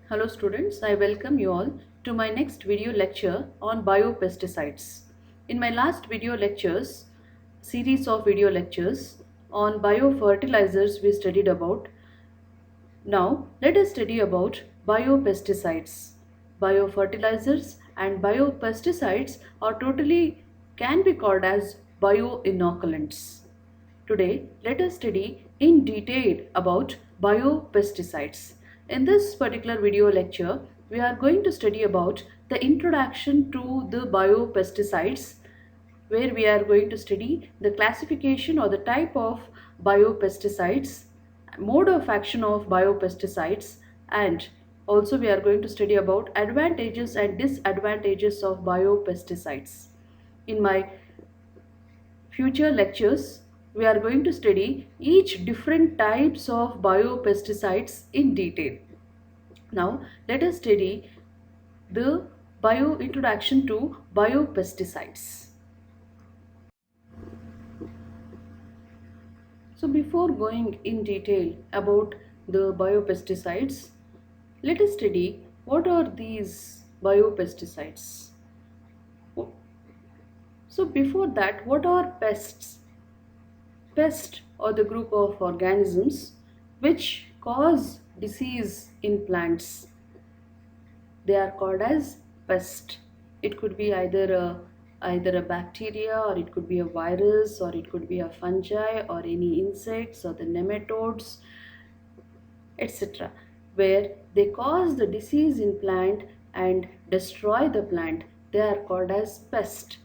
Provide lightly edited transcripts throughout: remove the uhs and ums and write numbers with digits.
Hello students, I welcome you all to my next video lecture on biopesticides. In my last series of video lectures on biofertilizers we studied about. Now let us study about biopesticides. Biofertilizers and biopesticides are totally can be called as bioinoculants. Today, let us study in detail about biopesticides. In this particular video lecture, we are going to study about the introduction to the biopesticides, where we are going to study the classification or the type of biopesticides, mode of action of biopesticides, and also we are going to study about advantages and disadvantages of biopesticides. In my future lectures, we are going to study each different types of biopesticides in detail. Now, let us study the introduction to biopesticides. So, before going in detail about the biopesticides, let us study what are these biopesticides. So, before that, what are pests? Pests are the group of organisms which cause disease in plants. They are called as pest. It could be either a bacteria, or it could be a virus, or it could be a fungi, or any insects, or the nematodes, etc., where they cause the disease in plant and destroy the plant. They are called as pest.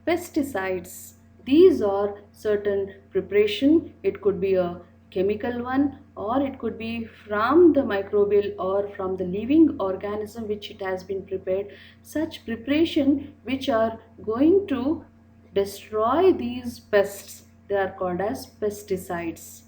Pesticides, these are certain preparation. It could be a chemical one, or it could be from the microbial or from the living organism which it has been prepared. Such preparation which are going to destroy these pests, they are called as pesticides.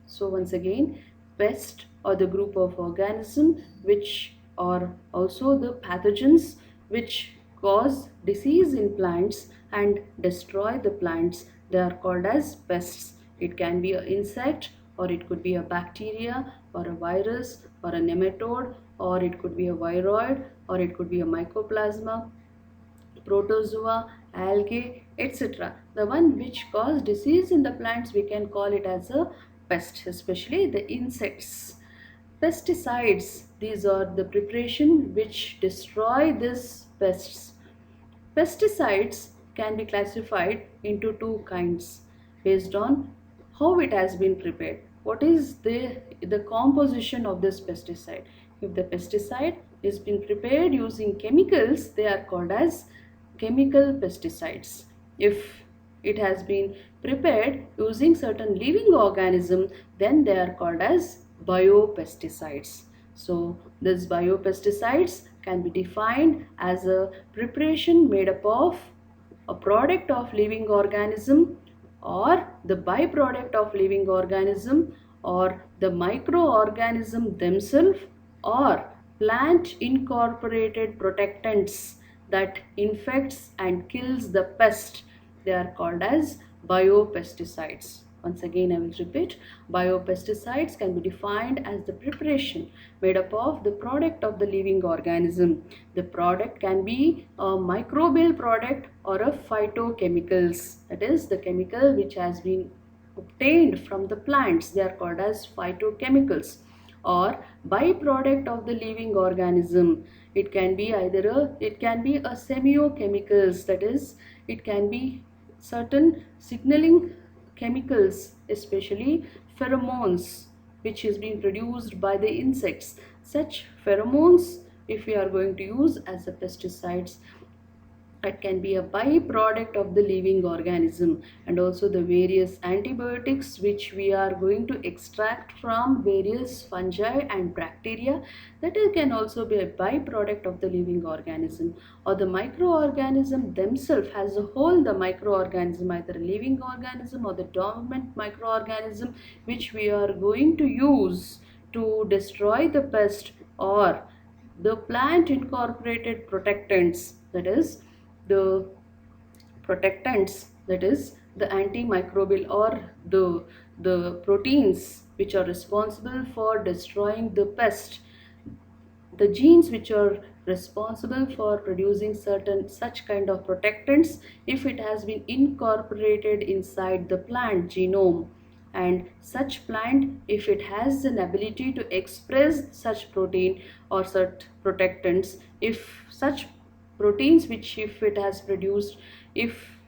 So once again, pest or the group of organisms which are also the pathogens which cause disease in plants and destroy the plants, they are called as pests. It can be an insect, or it could be a bacteria, or a virus, or a nematode, or it could be a viroid, or it could be a mycoplasma, protozoa, algae, etc. The one which cause disease in the plants, we can call it as a pest, especially the insects. Pesticides, these are the preparation which destroy these pests. Pesticides can be classified into two kinds based on how it has been prepared. What is the composition of this pesticide? If the pesticide is been prepared using chemicals, they are called as chemical pesticides. If it has been prepared using certain living organism, then they are called as biopesticides. So these biopesticides can be defined as a preparation made up of a product of living organism, or the byproduct of living organism, or the microorganism themselves, or plant incorporated protectants that infects and kills the pest. They are called as biopesticides. Once again, I will repeat, biopesticides can be defined as the preparation made up of the product of the living organism. The product can be a microbial product or a phytochemicals, that is the chemical which has been obtained from the plants. They are called as phytochemicals, or byproduct of the living organism. It can be it can be a semiochemicals, that is it can be certain signaling chemicals, especially pheromones, which is being produced by the insects. Such pheromones, if we are going to use as a pesticides, it can be a byproduct of the living organism. And also the various antibiotics which we are going to extract from various fungi and bacteria, that can also be a byproduct of the living organism. Or the microorganism themselves as a whole, the microorganism, either a living organism or the dormant microorganism which we are going to use to destroy the pest, or the plant incorporated protectants, that is the protectants, that is the antimicrobial, or the proteins which are responsible for destroying the pest. the genes which are responsible for producing certain such kind of protectants, if it has been incorporated inside the plant genome, and such plant, if it has an ability to express such protein or such protectants, if such proteins which if it has produced, if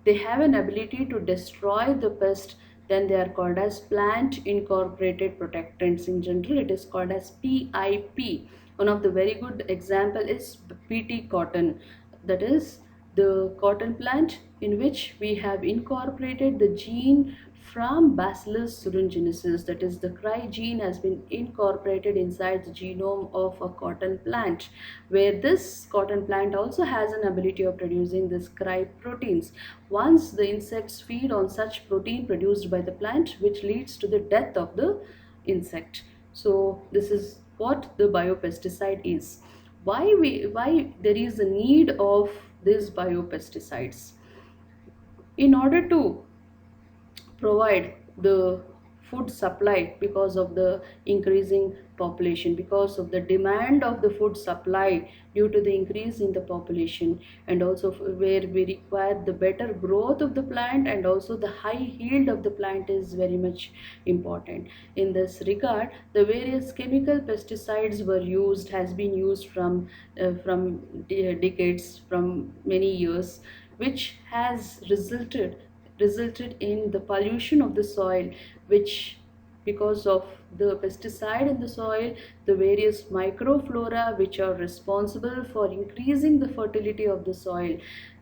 they have an ability to destroy the pest, then they are called as plant incorporated protectants. In general, it is called as PIP. One of the very good example is PT cotton, that is the cotton plant in which we have incorporated the gene from Bacillus thuringiensis, that is the cry gene has been incorporated inside the genome of a cotton plant, where this cotton plant also has an ability of producing this cry proteins. Once the insects feed on such protein produced by the plant, which leads to the death of the insect. So this is what the biopesticide is. Why there is a need of these biopesticides? In order to provide the food supply, because of the increasing population, because of the demand of the food supply due to the increase in the population, and also where we require the better growth of the plant, and also the high yield of the plant is very much important. In this regard, the various chemical pesticides were used, has been used from decades, from many years, which has resulted in the pollution of the soil, which because of the pesticide in the soil, the various microflora which are responsible for increasing the fertility of the soil,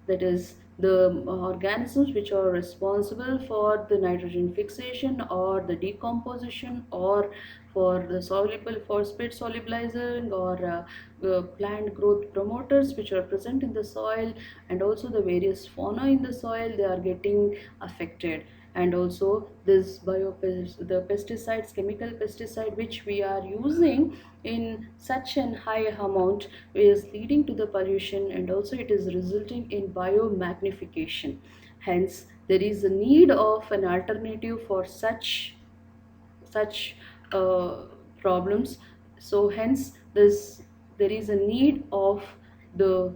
that is the organisms which are responsible for the nitrogen fixation or the decomposition, or for the soluble phosphate solubilizing, or plant growth promoters which are present in the soil, and also the various fauna in the soil, they are getting affected. And also this the pesticides, chemical pesticide which we are using in such an high amount, is leading to the pollution, and also it is resulting in biomagnification. Hence there is a need of an alternative for such problems. So hence this there is a need of the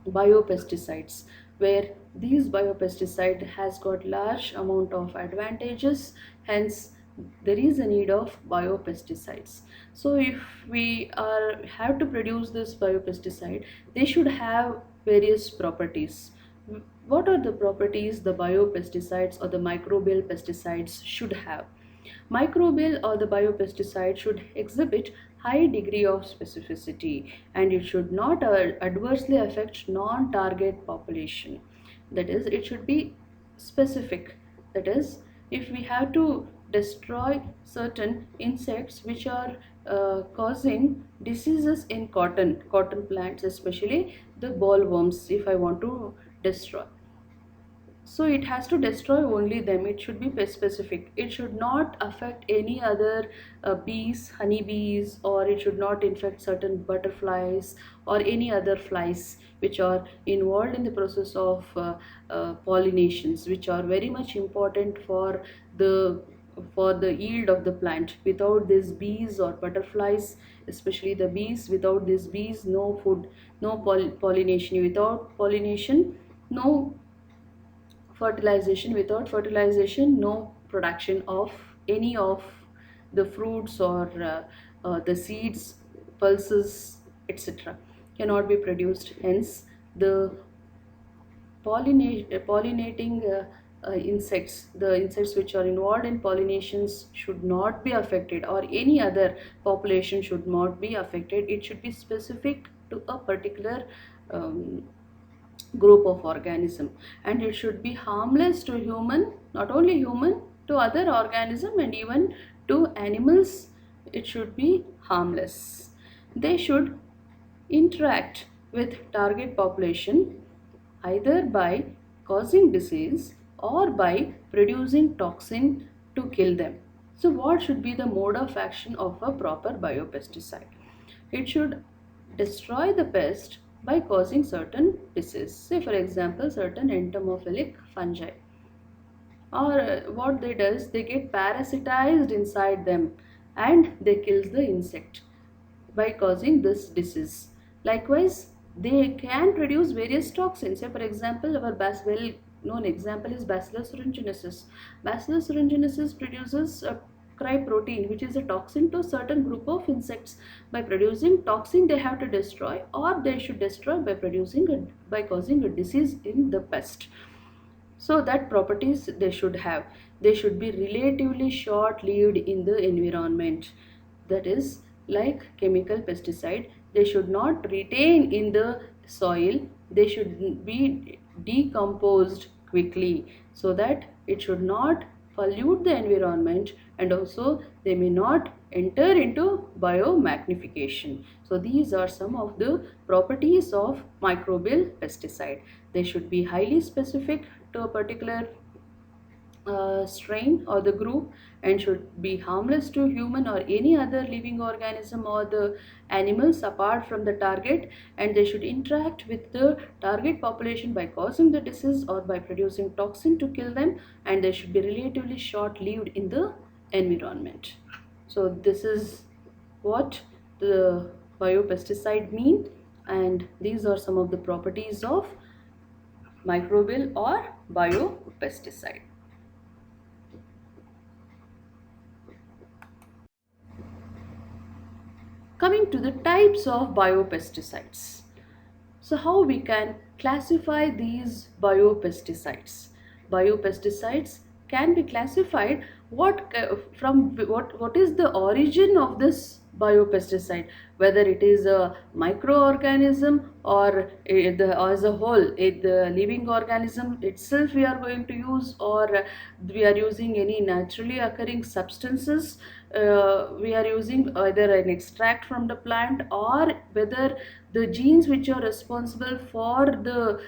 biopesticides, where these biopesticide has got large amount of advantages. Hence there is a need of biopesticides. So if we are have to produce this biopesticide, they should have various properties. What are the properties the biopesticides or the microbial pesticides should have? Microbial or the biopesticide should exhibit high degree of specificity, and it should not adversely affect non-target population. That is, it should be specific. That is, if we have to destroy certain insects which are causing diseases in cotton plants, especially the bollworms, if I want to destroy, so it has to destroy only them. It should be specific. It should not affect any other bees, honeybees, or it should not infect certain butterflies or any other flies which are involved in the process of pollinations, which are very much important the for the yield of the plant. Without these bees or butterflies, especially the bees, without these bees, no food, no pollination. Without pollination, no fertilization. Without fertilization, no production of any of the fruits or the seeds, pulses, etc. cannot be produced. Hence the pollinating insects, the insects which are involved in pollinations should not be affected, or any other population should not be affected. It should be specific to a particular um, group of organism, and it should be harmless to human, not only human, to other organism, and even to animals. It should be harmless. They should interact with target population either by causing disease or by producing toxin to kill them. So what should be the mode of action of a proper biopesticide? It should destroy the pest by causing certain disease. Say for example, certain entomophilic fungi, or what they does, they get parasitized inside them and they kills the insect. by causing this disease. Likewise, they can produce various toxins. Say for example, our well known example is Bacillus thuringiensis. Bacillus thuringiensis produces a cryprotein, which is a toxin to a certain group of insects. By producing toxin, they have to destroy, or they should destroy by by causing a disease in the pest. So that properties they should have. They should be relatively short lived in the environment. That is, like chemical pesticide, they should not retain in the soil. They should be decomposed quickly, so that it should not pollute the environment, and also they may not enter into biomagnification. So these are some of the properties of microbial pesticide. They should be highly specific to a particular strain or the group, and should be harmless to human or any other living organism or the animals apart from the target, and they should interact with the target population by causing the disease or by producing toxin to kill them, and they should be relatively short lived in the environment. So this is what the biopesticide mean, and these are some of the properties of microbial or biopesticide. Coming to the types of biopesticides. So how we can classify these biopesticides? Biopesticides can be classified what is the origin of this biopesticide, whether it is a microorganism or as a whole the living organism itself we are going to use, or we are using any naturally occurring substances. We are using either an extract from the plant, or whether the genes which are responsible for the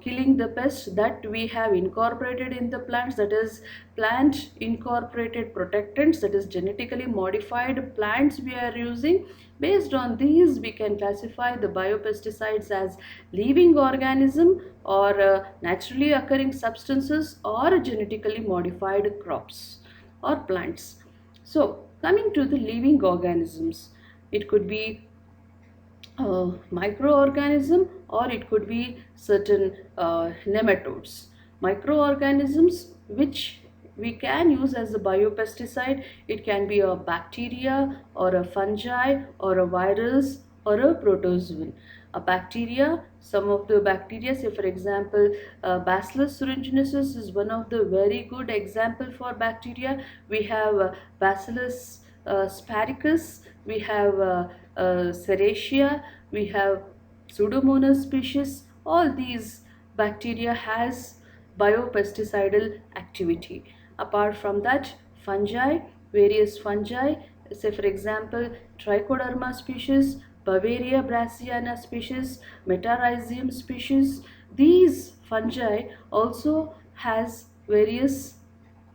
killing the pest that we have incorporated in the plants, that is plant incorporated protectants, that is genetically modified plants we are using. Based on these, we can classify the biopesticides as living organism, or naturally occurring substances, or genetically modified crops or plants. So coming to the living organisms, it could be microorganism, or it could be certain nematodes. Microorganisms which we can use as a biopesticide, it can be a bacteria or a fungi or a virus or a protozoan. A bacteria, some of the bacteria, say for example Bacillus thuringiensis is one of the very good example for bacteria. We have Bacillus sphaericus, we have Serratia, we have Pseudomonas species. All these bacteria has biopesticidal activity. Apart from that, fungi, various fungi, say for example Trichoderma species, Bavaria brassiana species, Metarhizium species. These fungi also has various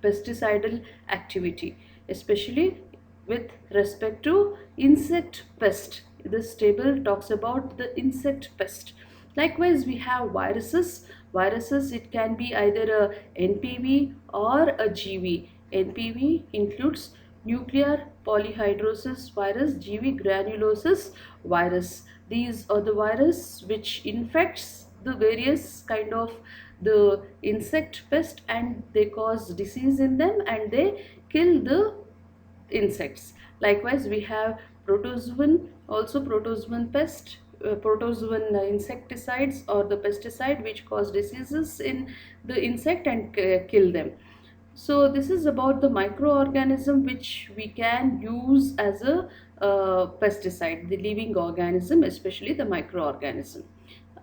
pesticidal activity, especially with respect to insect pest. This table talks about the insect pest. Likewise, we have viruses. Viruses, it can be either a NPV or a GV. NPV includes nuclear polyhydrosis virus, GV granulosis virus. These are the virus which infects the various kind of the insect pest, and they cause disease in them, and they kill the insects. Likewise, we have protozoan, also protozoan pest, protozoan insecticides or the pesticide which cause diseases in the insect and kill them. So this is about the microorganism which we can use as a pesticide, the living organism, especially the microorganism.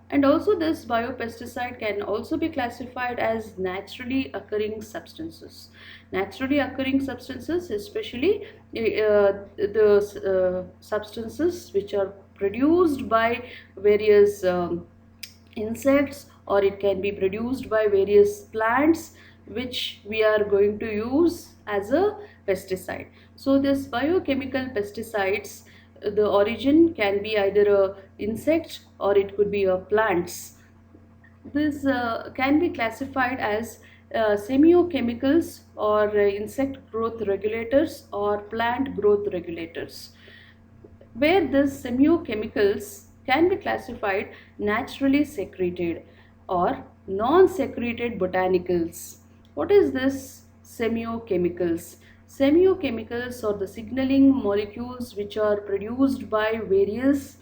And also this biopesticide can also be classified as naturally occurring substances. Naturally occurring substances, especially the substances which are produced by various insects, or it can be produced by various plants which we are going to use as a pesticide. So this biochemical pesticides, the origin can be either a insect or it could be a plants. This can be classified as semiochemicals, or insect growth regulators or plant growth regulators. where the semiochemicals can be classified naturally secreted or non-secreted botanicals. What is this semiochemicals? Semiochemicals are the signaling molecules which are produced by various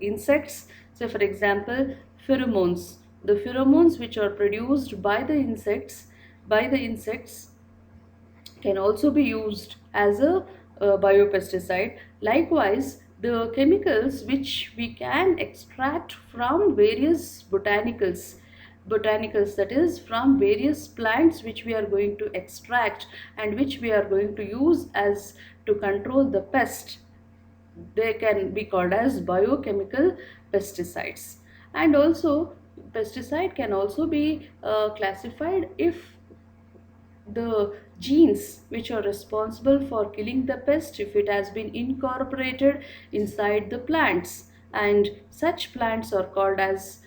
insects. So, for example, pheromones. The pheromones which are produced by the insects can also be used as a biopesticide. Likewise, the chemicals which we can extract from various botanicals, that is from various plants which we are going to extract and which we are going to use as to control the pest, they can be called as biochemical pesticides. And also, pesticide can also be classified if the genes which are responsible for killing the pest, if it has been incorporated inside the plants, and such plants are called as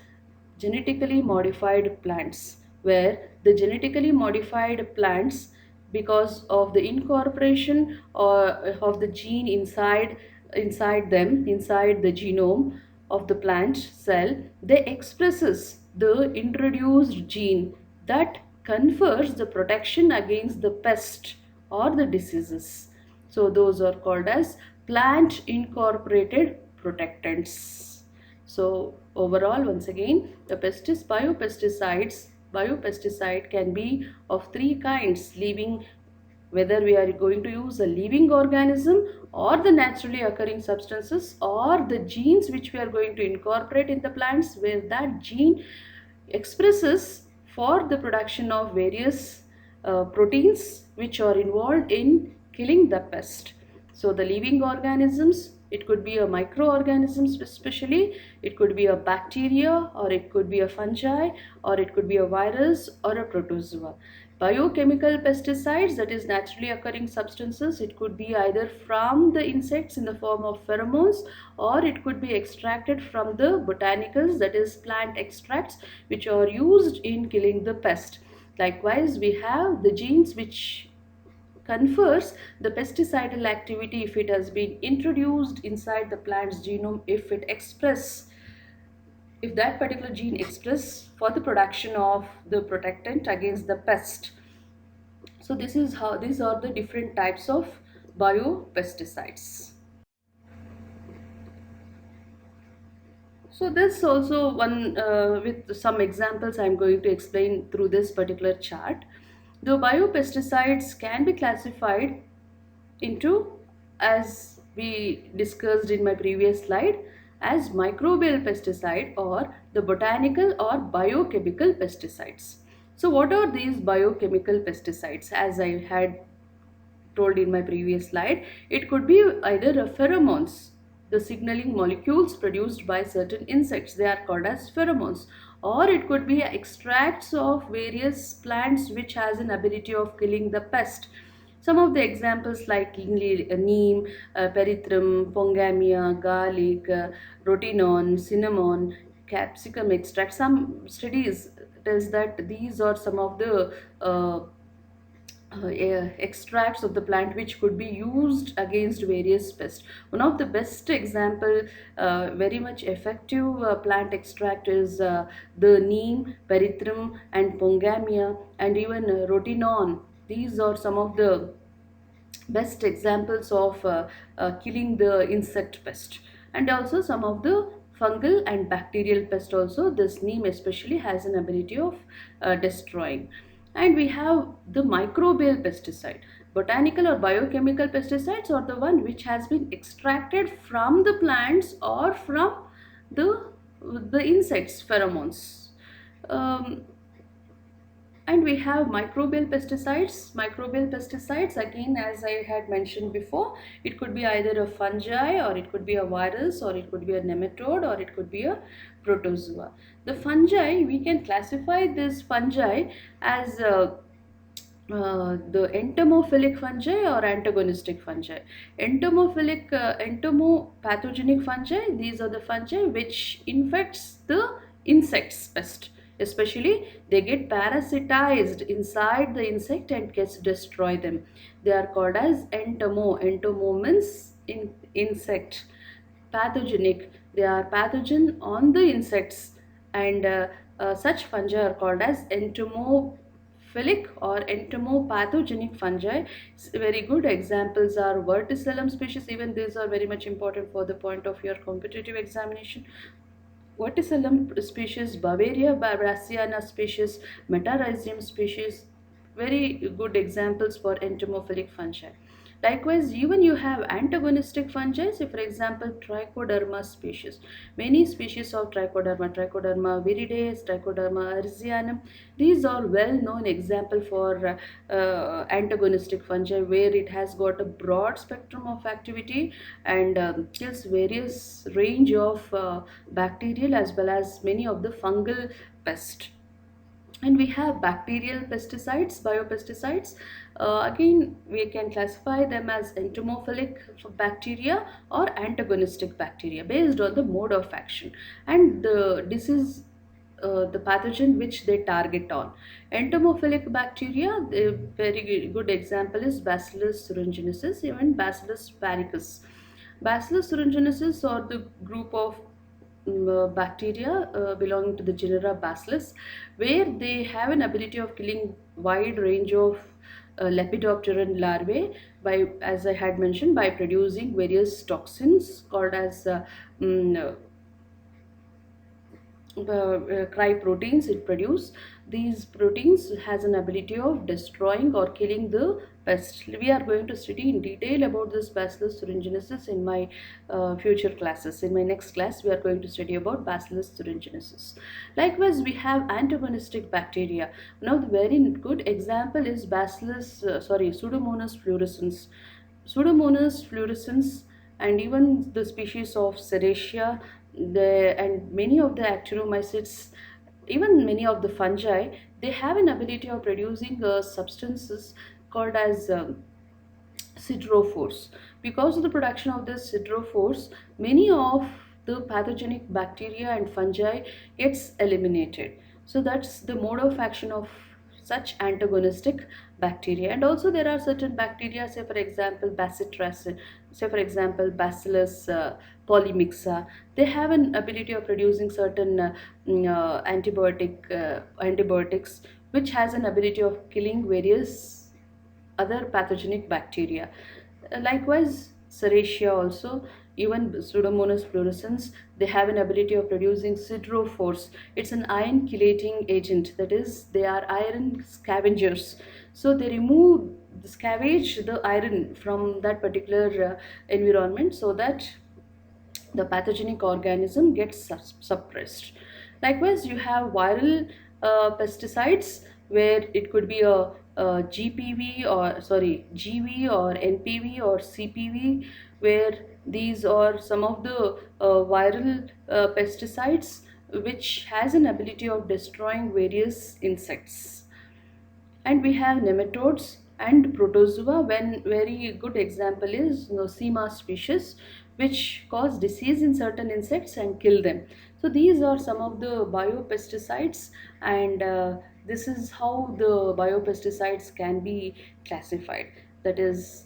genetically modified plants, where the genetically modified plants, because of the incorporation of the gene inside the genome of the plant cell, they expresses the introduced gene that confers the protection against the pest or the diseases. So those are called as plant incorporated protectants. So overall, once again, the biopesticide can be of three kinds: living, whether we are going to use a living organism, or the naturally occurring substances, or the genes which we are going to incorporate in the plants, where that gene expresses for the production of various proteins which are involved in killing the pest. So the living organisms, it could be a microorganisms, especially it could be a bacteria, or it could be a fungi, or it could be a virus or a protozoa. Biochemical pesticides, that is naturally occurring substances, it could be either from the insects in the form of pheromones, or it could be extracted from the botanicals, that is plant extracts, which are used in killing the pest. Likewise, we have the genes which confers the pesticidal activity if it has been introduced inside the plant's genome, if that particular gene express for the production of the protectant against the pest. So this is how these are the different types of biopesticides. So this also one with some examples I am going to explain through this particular chart. The biopesticides can be classified into, as we discussed in my previous slide, as microbial pesticide or the botanical or biochemical pesticides. So what are these biochemical pesticides? As I had told in my previous slide, it could be either a pheromones, the signaling molecules produced by certain insects, they are called as pheromones, or it could be extracts of various plants which has an ability of killing the pest. Some of the examples like neem, perithrum, pongamia, garlic, rotenone, cinnamon, capsicum extract. Some studies tells that these are some of the extracts of the plant which could be used against various pests. One of the best example, very much effective plant extract is the neem, perithrum and pongamia, and even rotenone. These are some of the best examples of killing the insect pest. And also some of the fungal and bacterial pest also, this neem especially has an ability of destroying. And we have the microbial pesticide. Botanical or biochemical pesticides are the one which has been extracted from the plants or from the insects pheromones. um, and we have microbial pesticides again, as I had mentioned before, it could be either a fungi, or it could be a virus, or it could be a nematode, or it could be a protozoa. The fungi, we can classify this fungi as the entomophilic fungi or antagonistic fungi. Entomopathogenic fungi, these are the fungi which infects the insects pest. especially they get parasitized inside the insect and gets destroy them. They are called as entomo means insect, pathogenic. They are pathogen on the insects, and such fungi are called as entomophilic or entomopathogenic fungi. Very good examples are Verticillum species. Even these are very much important for the point of your competitive examination. Verticillum species, Bavaria brassiana species, Metarhizium species, very good examples for entomophilic fungi. Likewise, even you have antagonistic fungi, say for example Trichoderma species. Many species of Trichoderma viridae, Trichoderma arisianum, these are well known example for antagonistic fungi, where it has got a broad spectrum of activity and kills various range of bacterial as well as many of the fungal pests. And we have bacterial pesticides, biopesticides. Again, we can classify them as entomophilic bacteria or antagonistic bacteria based on the mode of action and the disease, the pathogen which they target on. Entomophilic bacteria, the very good example is Bacillus thuringiensis, even Bacillus paricus. Bacillus thuringiensis or the group of bacteria belonging to the genera Bacillus, where they have an ability of killing wide range of Lepidopteran larvae by, as I had mentioned, by producing various toxins called as mm, the proteins it produce. These proteins has an ability of destroying or killing the pest. We are going to study in detail about this Bacillus thuringiensis in my future classes. In my next class we are going to study about Bacillus thuringiensis. Likewise, we have antagonistic bacteria. Now the very good example is Pseudomonas fluorescens. Pseudomonas fluorescens and even the species of Serratia, and many of the actinomycetes, even many of the fungi, they have an ability of producing substances called as siderophores. Because of the production of this siderophores, many of the pathogenic bacteria and fungi gets eliminated. So that's the mode of action of such antagonistic bacteria. And also there are certain bacteria, say for example bacitracin, say for example Bacillus polymixa. They have an ability of producing certain antibiotics, which has an ability of killing various other pathogenic bacteria. Likewise, Serratia also, even Pseudomonas fluorescens, they have an ability of producing siderophores. It's an iron chelating agent, that is, they are iron scavengers. So they scavenge the iron from that particular environment so that the pathogenic organism gets suppressed. Likewise, you have viral pesticides where it could be a GPV or GV or NPV or CPV, where these are some of the viral pesticides which has an ability of destroying various insects. And we have nematodes and protozoa, when very good example is Nosema species, which cause disease in certain insects and kill them. So these are some of the biopesticides, and this is how the biopesticides can be classified, that is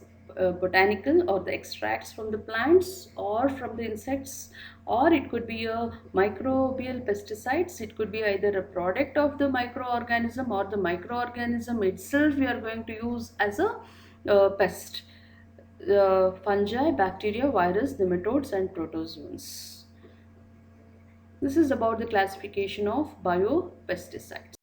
botanical or the extracts from the plants or from the insects, or it could be a microbial pesticides. It could be either a product of the microorganism or the microorganism itself we are going to use as a pest. Fungi, bacteria, virus, nematodes and protozoans. This is about the classification of biopesticides.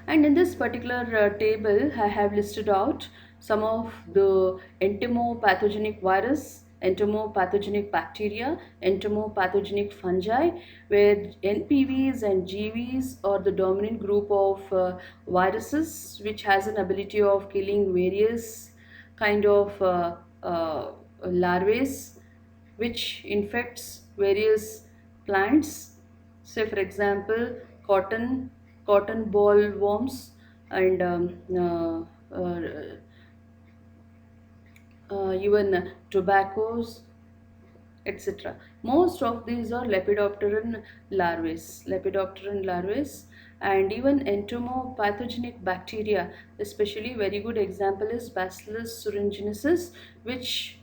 And in this particular table, I have listed out some of the entomopathogenic virus, entomopathogenic bacteria, entomopathogenic fungi, where NPVs and GVs are the dominant group of viruses, which has an ability of killing various kind of larvae, which infects various plants. Say for example, cotton ball worms, and even tobaccos, etc. Most of these are lepidopteran larvae, and even entomopathogenic bacteria. Especially very good example is Bacillus thuringiensis, which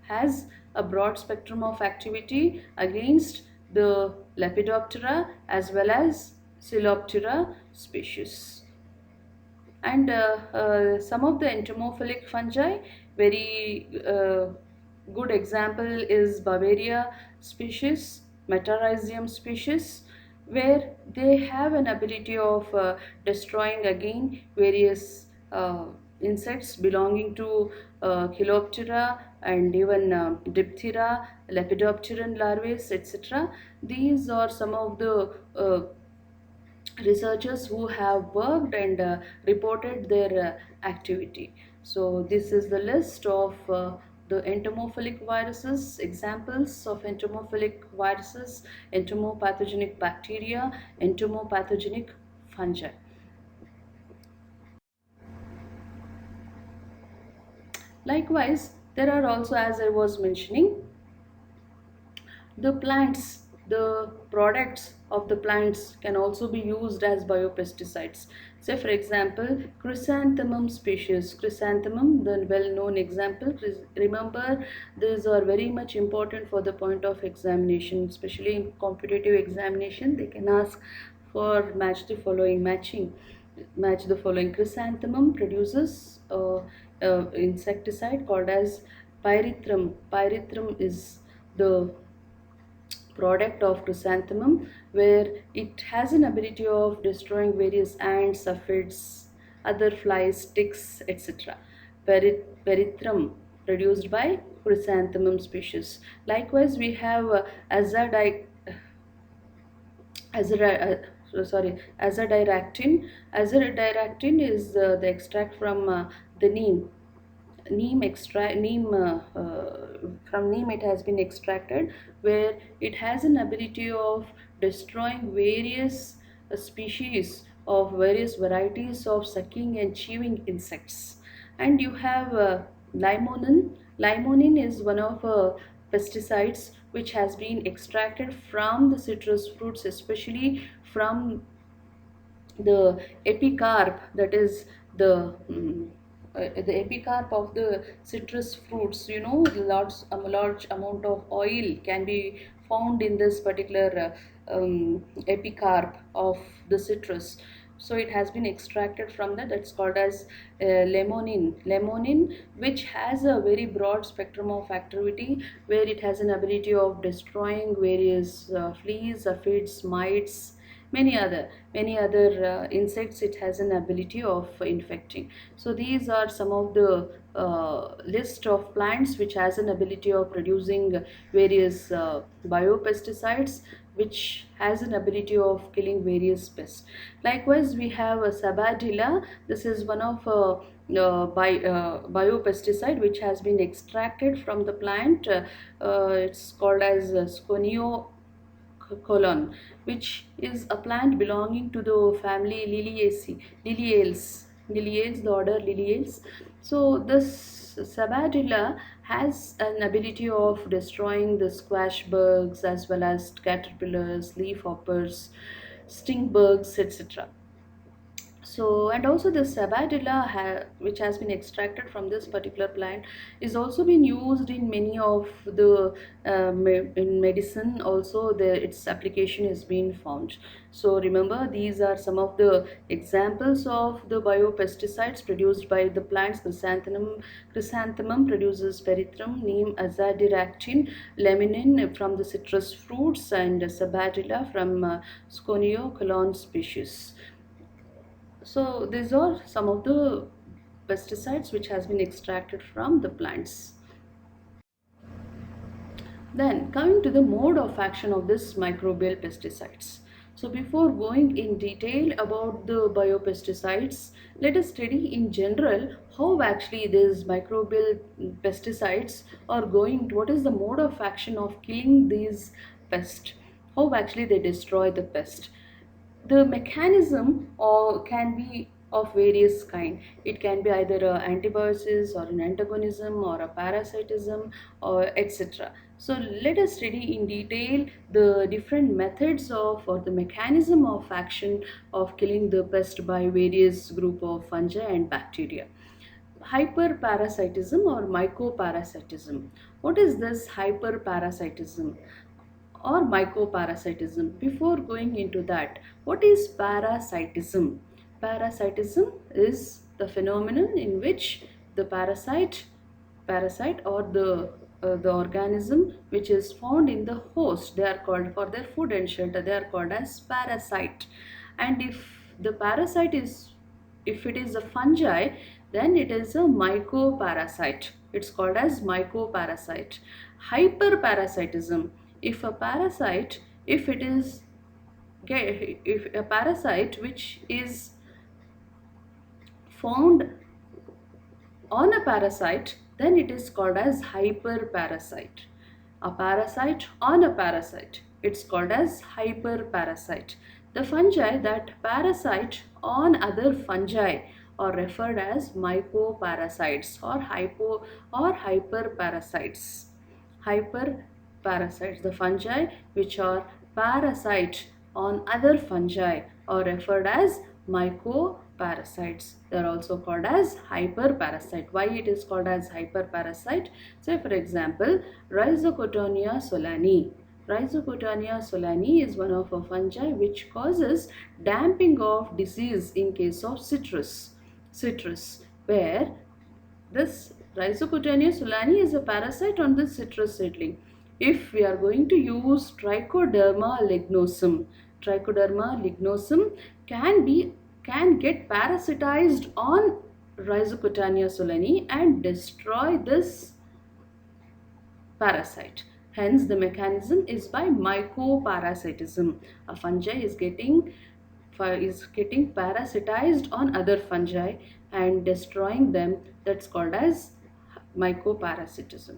has a broad spectrum of activity against the Lepidoptera as well as Coleoptera species. And some of the entomophilic fungi, very good example is Bavaria species, Metarhizium species, where they have an ability of destroying again various insects belonging to Coleoptera and even Diptera, Lepidopteran larvae, etc. These are some of the researchers who have worked and reported their activity. So this is the list of the entomophilic viruses, examples of entomophilic viruses, entomopathogenic bacteria, entomopathogenic fungi. Likewise, there are also, as I was mentioning, the plants, the products of the plants can also be used as biopesticides. Say for example, chrysanthemum species. Chrysanthemum, the well-known example. Remember, these are very much important for the point of examination, especially in competitive examination. They can ask for match the following. Chrysanthemum produces insecticide called as pyrethrum. Pyrethrum is the product of chrysanthemum, where it has an ability of destroying various ants, aphids, other flies, ticks, etc. Perithrum produced by chrysanthemum species. Likewise, we have azadi, azara, azadiractin. Azadiractin is the extract from the from neem it has been extracted, where it has an ability of destroying various species of various varieties of sucking and chewing insects. And you have limonin is one of pesticides which has been extracted from the citrus fruits, especially from the epicarp, that is the epicarp of the citrus fruits. You know, a large amount of oil can be found in this particular epicarp of the citrus. So it has been extracted from that. That's called as lemonin, which has a very broad spectrum of activity, where it has an ability of destroying various fleas, aphids, mites, many other insects. It has an ability of infecting. So these are some of the list of plants which has an ability of producing various biopesticides, which has an ability of killing various pests. Likewise, we have a sabadilla. This is one of biopesticide which has been extracted from the plant. It's called as sconio colon, which is a plant belonging to the family Liliaceae, the order Liliales. So this Sabadilla has an ability of destroying the squash bugs as well as caterpillars, leaf hoppers, stink bugs, etc. So, and also the sabadilla which has been extracted from this particular plant is also been used in many of the in medicine also. Its application is being found. So remember, these are some of the examples of the biopesticides produced by the plants. Chrysanthemum produces perithrum, neem azadirachtin, leminin from the citrus fruits, and sabadilla from sconio colon species. So these are some of the pesticides which has been extracted from the plants. Then coming to the mode of action of this microbial pesticides. So before going in detail about the biopesticides, let us study in general how actually these microbial pesticides are going, what is the mode of action of killing these pests, how actually they destroy the pest. The mechanism can be of various kind. It can be either a antibiosis or an antagonism or a parasitism or etc. So let us study in detail the different methods of or the mechanism of action of killing the pest by various group of fungi and bacteria. Hyperparasitism or mycoparasitism. What is this hyperparasitism or mycoparasitism? Before going into that, what is parasitism? Parasitism is the phenomenon in which the parasite or the organism which is found in the host, they are called for their food and shelter, they are called as parasite. And if the parasite is, if it is a fungi, then it is a mycoparasite, it's called as mycoparasite. Hyperparasitism, if a parasite, if it is if a parasite which is found on a parasite, then it is called as hyperparasite. A parasite on a parasite, it's called as hyperparasite. The fungi that parasite on other fungi are referred as mycoparasites or hyperparasites. Hyperparasites, the fungi which are parasite on other fungi are referred as mycoparasites. They are also called as hyperparasite. Why it is called as hyperparasite? Say for example, Rhizocotonia solani. Rhizocotonia solani is one of a fungi which causes damping of disease in case of citrus, where this Rhizocotonia solani is a parasite on the citrus seedling. If we are going to use Trichoderma lignosum, Trichoderma lignosum can get parasitized on Rhizocotonia solani and destroy this parasite. Hence, the mechanism is by mycoparasitism. A fungi is getting parasitized on other fungi and destroying them. That's called as mycoparasitism.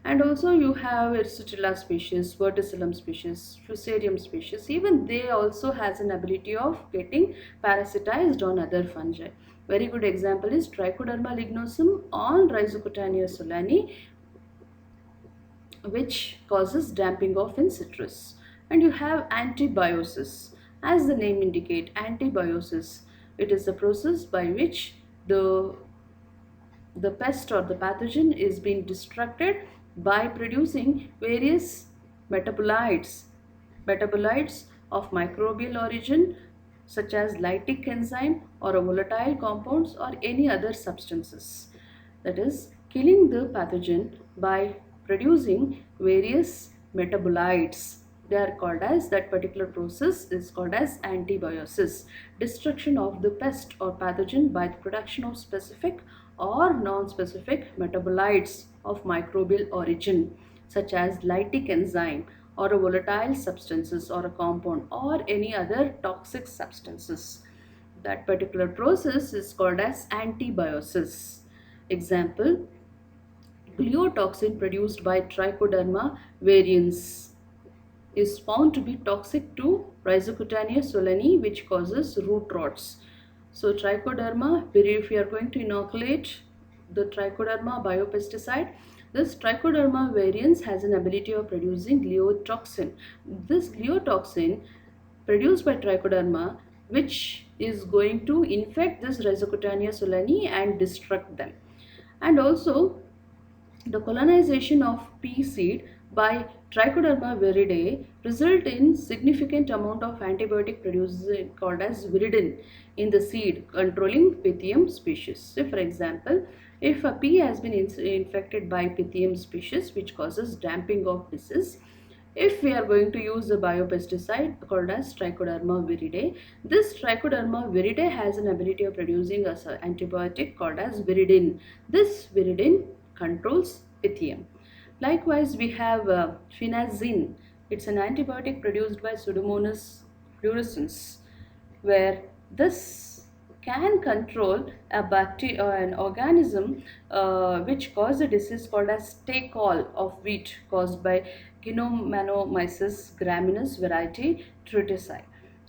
And also you have Ersutella species, Verticillium species, Fusarium species. Even they also has an ability of getting parasitized on other fungi. Very good example is Trichoderma lignosum on Rhizocotonia solani, which causes damping off in citrus. And you have antibiosis. As the name indicate, antibiosis, it is a process by which the pest or the pathogen is being destructed by producing various metabolites of microbial origin, such as lytic enzyme or a volatile compounds or any other substances. That is, killing the pathogen by producing various metabolites. They are called as, that particular process is called as antibiosis. Destruction of the pest or pathogen by the production of specific or non-specific metabolites of microbial origin, such as lytic enzyme or a volatile substances or a compound or any other toxic substances. That particular process is called as antibiosis. Example, gliotoxin produced by Trichoderma varians is found to be toxic to Rhizocotonia solani, which causes root rots. So Trichoderma, if you are going to inoculate the Trichoderma biopesticide, this Trichoderma varians has an ability of producing gliotoxin. This gliotoxin produced by Trichoderma, which is going to infect this Rhizocotonia solani and destruct them. And also the colonization of pea seed by Trichoderma viridae result in significant amount of antibiotic produced called as viridin in the seed, controlling Pythium species. So for example, if a pea has been infected by Pythium species which causes damping of disease, if we are going to use a biopesticide called as Trichoderma viridae, this Trichoderma viridae has an ability of producing an antibiotic called as viridin. This viridin controls Pythium. Likewise, we have phenazine. It's an antibiotic produced by Pseudomonas fluorescens, where this can control a bacteria or an organism which causes a disease called as stay call of wheat caused by Ginomanomyces graminis variety Tritici.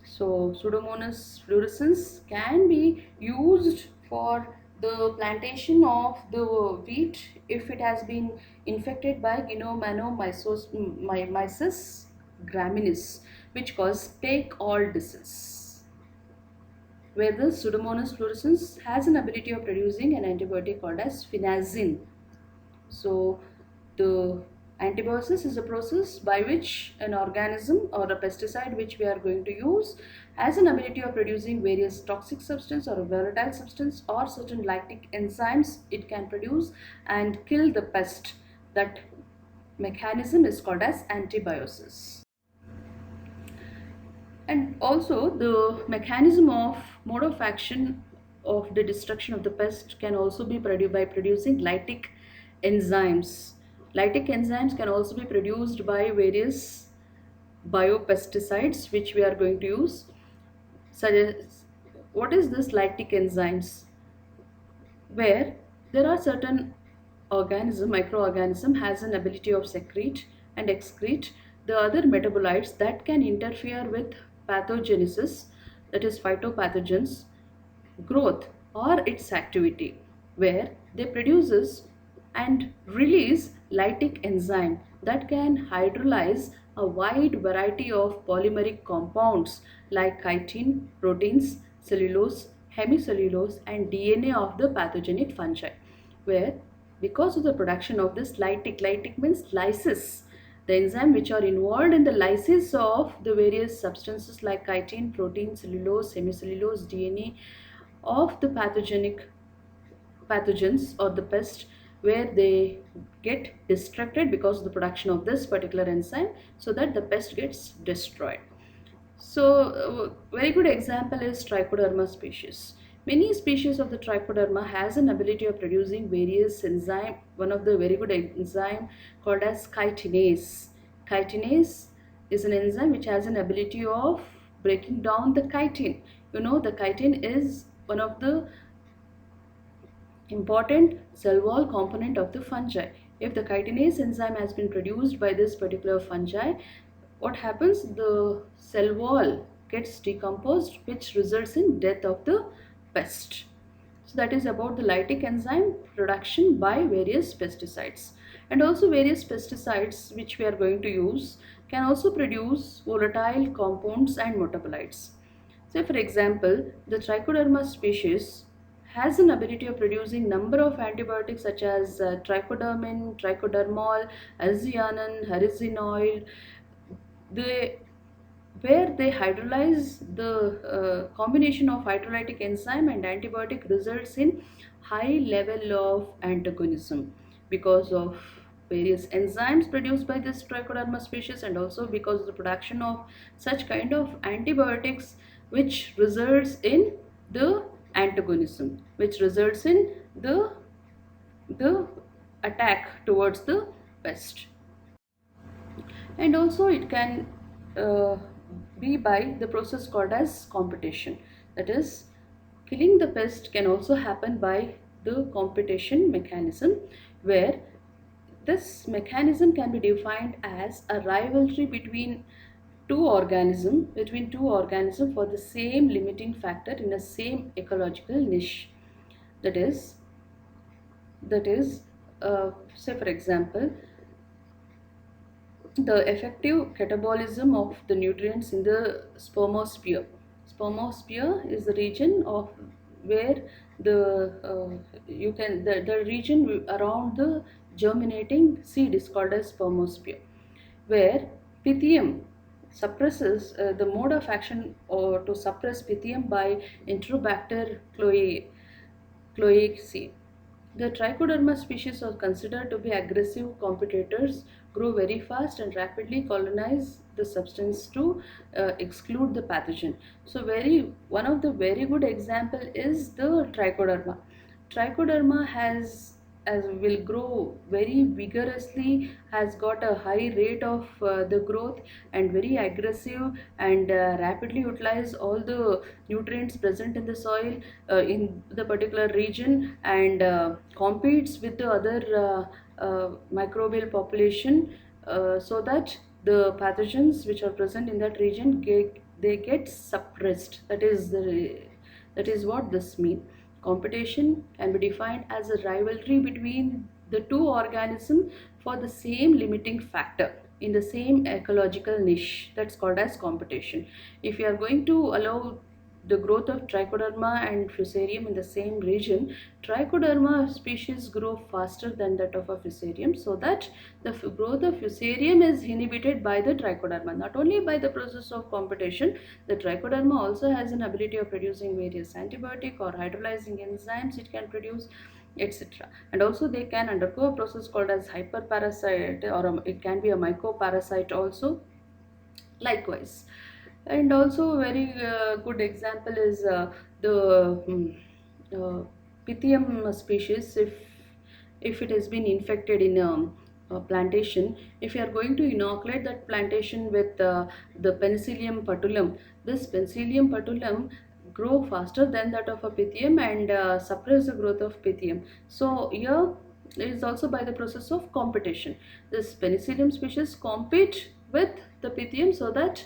So Pseudomonas fluorescens can be used for the plantation of the wheat if it has been infected by Ginomonomyces graminis, which cause take all disease, where the Pseudomonas fluorescens has an ability of producing an antibiotic called as phenazine. So the antibiosis is a process by which an organism or a pesticide which we are going to use has an ability of producing various toxic substance or a volatile substance or certain lactic enzymes it can produce and kill the pest. That mechanism is called as antibiosis. And also the mechanism of mode of action of the destruction of the pest can also be produced by producing lytic enzymes. Lytic enzymes can also be produced by various biopesticides which we are going to use. Such as, what is this lytic enzymes? Where there are certain microorganism has an ability of secrete and excrete the other metabolites that can interfere with pathogenesis, that is phytopathogens growth or its activity, where they produces and release lytic enzyme that can hydrolyze a wide variety of polymeric compounds like chitin, proteins, cellulose, hemicellulose and DNA of the pathogenic fungi, where because of the production of this lytic means lysis, the enzyme which are involved in the lysis of the various substances like chitin, protein, cellulose, hemicellulose, DNA of the pathogens or the pest, where they get destructed because of the production of this particular enzyme so that the pest gets destroyed. So very good example is Trichoderma species. Many species of the Trichoderma has an ability of producing various enzyme. One of the very good enzyme called as chitinase. Chitinase is an enzyme which has an ability of breaking down the chitin. You know, the chitin is one of the important cell wall component of the fungi. If the chitinase enzyme has been produced by this particular fungi, what happens? The cell wall gets decomposed, which results in death of the pest. So that is about the lytic enzyme production by various pesticides. And also various pesticides which we are going to use can also produce volatile compounds and metabolites. Say for example, the Trichoderma species has an ability of producing number of antibiotics such as trichodermin, trichodermol, azianan, hydrazine, they where they hydrolyze the combination of hydrolytic enzyme and antibiotic results in high level of antagonism because of various enzymes produced by this Trichoderma species and also because of the production of such kind of antibiotics which results in the antagonism, which results in the attack towards the pest. And also it can uh, be by the process called as competition, that is killing the pest can also happen by the competition mechanism, where this mechanism can be defined as a rivalry between two organisms for the same limiting factor in a same ecological niche. That is that is uh, say for example, the effective catabolism of the nutrients in the spermosphere. Spermosphere is the region of where the region around the germinating seed is called as spermosphere, where pythium suppresses the mode of action or to suppress pythium by Enterobacter cloacae. The Trichoderma species are considered to be aggressive competitors, grow very fast and rapidly colonize the substance to exclude the pathogen. So one of the very good example is the Trichoderma. Trichoderma as will grow very vigorously, has got a high rate of the growth and very aggressive and rapidly utilize all the nutrients present in the soil in the particular region and competes with the other microbial population so that the pathogens which are present in that region they get suppressed. That is what this means. Competition can be defined as a rivalry between the two organisms for the same limiting factor in the same ecological niche. That's called as competition. If you are going to allow the growth of trichoderma and fusarium in the same region, trichoderma species grow faster than that of a fusarium, so that the growth of fusarium is inhibited by the trichoderma. Not only by the process of competition, the trichoderma also has an ability of producing various antibiotic or hydrolyzing enzymes it can produce, etc. And also they can undergo a process called as hyperparasite, or it can be a mycoparasite also, likewise. And also a very good example is the uh, Pythium species. If it has been infected in a plantation, if you are going to inoculate that plantation with the Penicillium patulum, this Penicillium patulum grow faster than that of a Pythium and suppress the growth of Pythium. So here it is also by the process of competition. This Penicillium species compete with the Pythium, so that,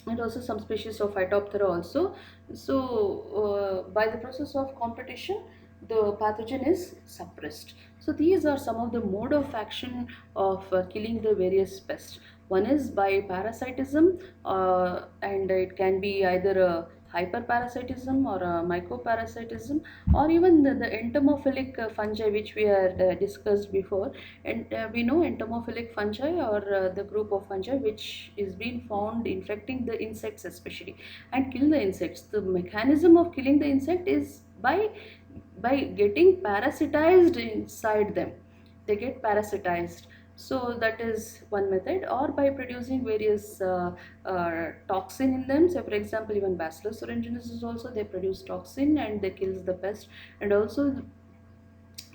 and also some species of Phytophthora also. So by the process of competition, the pathogen is suppressed. So these are some of the mode of action of killing the various pests. One is by parasitism, and it can be either a hyperparasitism or a mycoparasitism, or even the entomophilic fungi, which we had discussed before. And we know entomophilic fungi, or the group of fungi which is being found infecting the insects especially, and kill the insects. The mechanism of killing the insect is by getting parasitized inside them. They get parasitized. So that is one method, or by producing various toxin in them. So for example, even Bacillus thuringiensis is also, they produce toxin and they kills the pest. And also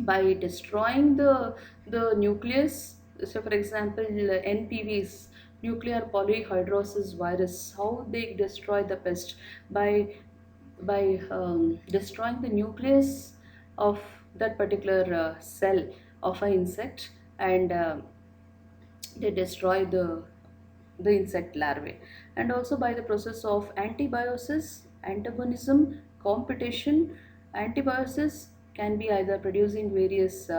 by destroying the nucleus. So for example, NPVs, nuclear polyhedrosis virus, how they destroy the pest by destroying the nucleus of that particular cell of an insect, and they destroy the insect larvae. And also by the process of antibiosis, antagonism, competition. Antibiosis can be either producing various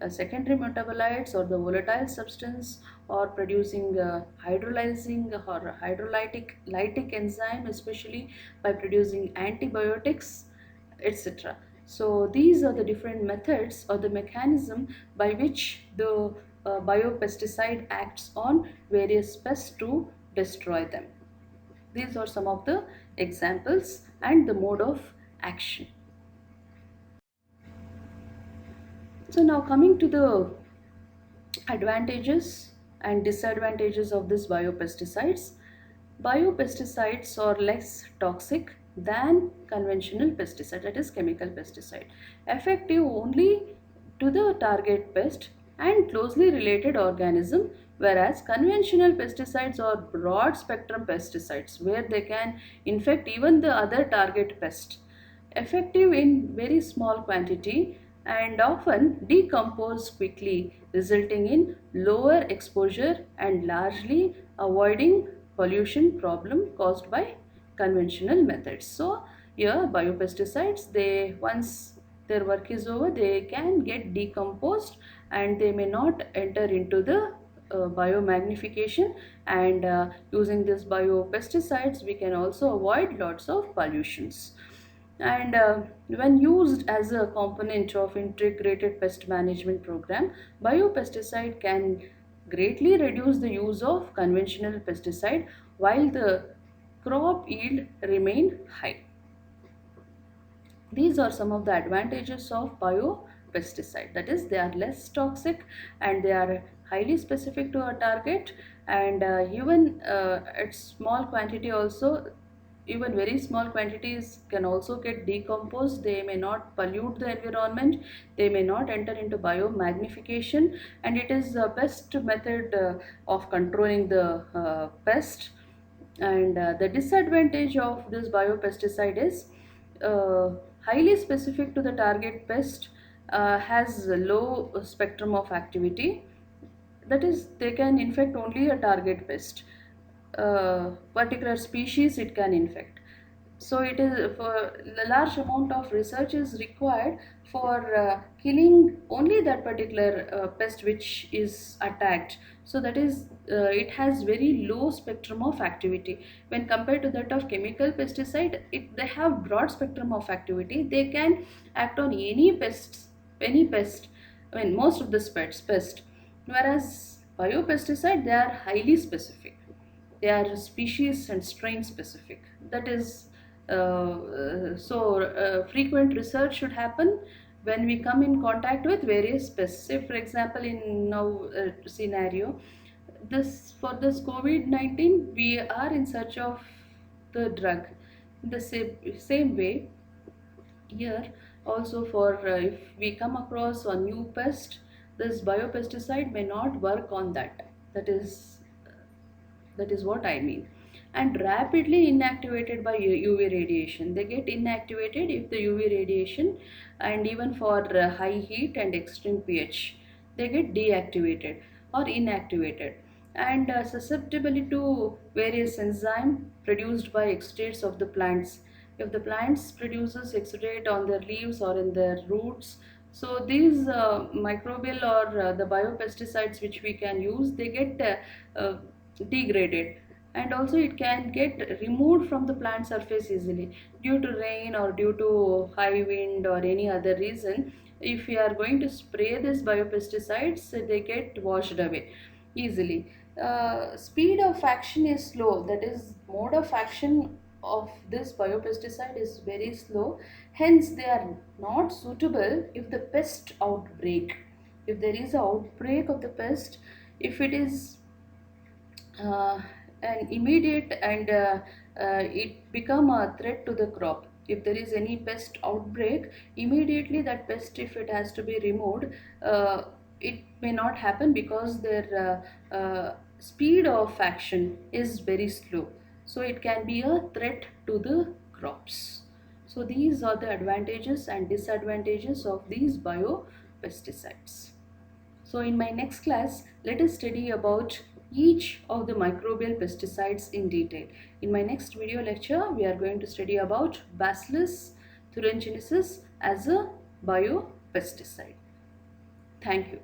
secondary metabolites or the volatile substance, or producing hydrolyzing or hydrolytic enzyme, especially by producing antibiotics, etc. So these are the different methods or the mechanism by which the biopesticide acts on various pests to destroy them. These are some of the examples and the mode of action. So now coming to the advantages and disadvantages of these biopesticides. Biopesticides are less toxic than conventional pesticide, that is chemical pesticide, effective only to the target pest and closely related organism, whereas conventional pesticides are broad spectrum pesticides where they can infect even the other target pest, effective in very small quantity and often decompose quickly, resulting in lower exposure and largely avoiding pollution problem caused by conventional methods. So here biopesticides, they once their work is over, they can get decomposed and they may not enter into the biomagnification, and using this biopesticides we can also avoid lots of pollutions. And when used as a component of integrated pest management program, biopesticide can greatly reduce the use of conventional pesticide while the crop yield remain high. These are some of the advantages of biopesticide, that is they are less toxic and they are highly specific to a target, and even at small quantity also, even very small quantities can also get decomposed. They may not pollute the environment, they may not enter into biomagnification, and it is the best method of controlling the pest. And the disadvantage of this biopesticide is uh, highly specific to the target pest, has a low spectrum of activity, that is they can infect only a target pest. particular species it can infect. So it is for a large amount of research is required for killing only that particular pest which is attacked. So that is it has very low spectrum of activity when compared to that of chemical pesticide. They have broad spectrum of activity. They can act on any pest. I mean most of the pest, whereas biopesticide they are highly specific. They are species and strain specific. That is frequent research should happen when we come in contact with various pests. Say for example, in now scenario, this for this COVID-19, we are in search of the drug. The same way here also, for if we come across a new pest, this biopesticide may not work on that. That is what I mean. And rapidly inactivated by UV radiation. They get inactivated if the UV radiation, and even for high heat and extreme pH, they get deactivated or inactivated. And susceptibility to various enzyme produced by exudates of the plants. If the plants produces exudate on their leaves or in their roots, so these microbial or the biopesticides which we can use, they get degraded, and also it can get removed from the plant surface easily due to rain or due to high wind or any other reason. If we are going to spray this biopesticides, they get washed away easily. Speed of action is slow, that is mode of action of this biopesticide is very slow, hence they are not suitable if the pest outbreak, if there is an outbreak of the pest, if it is uh, an immediate and it become a threat to the crop. If there is any pest outbreak, immediately that pest, if it has to be removed, it may not happen because their speed of action is very slow, so it can be a threat to the crops. So these are the advantages and disadvantages of these biopesticides. So in my next class, let us study about each of the microbial pesticides in detail. In my next video lecture, we are going to study about Bacillus thuringiensis as a biopesticide. Thank you.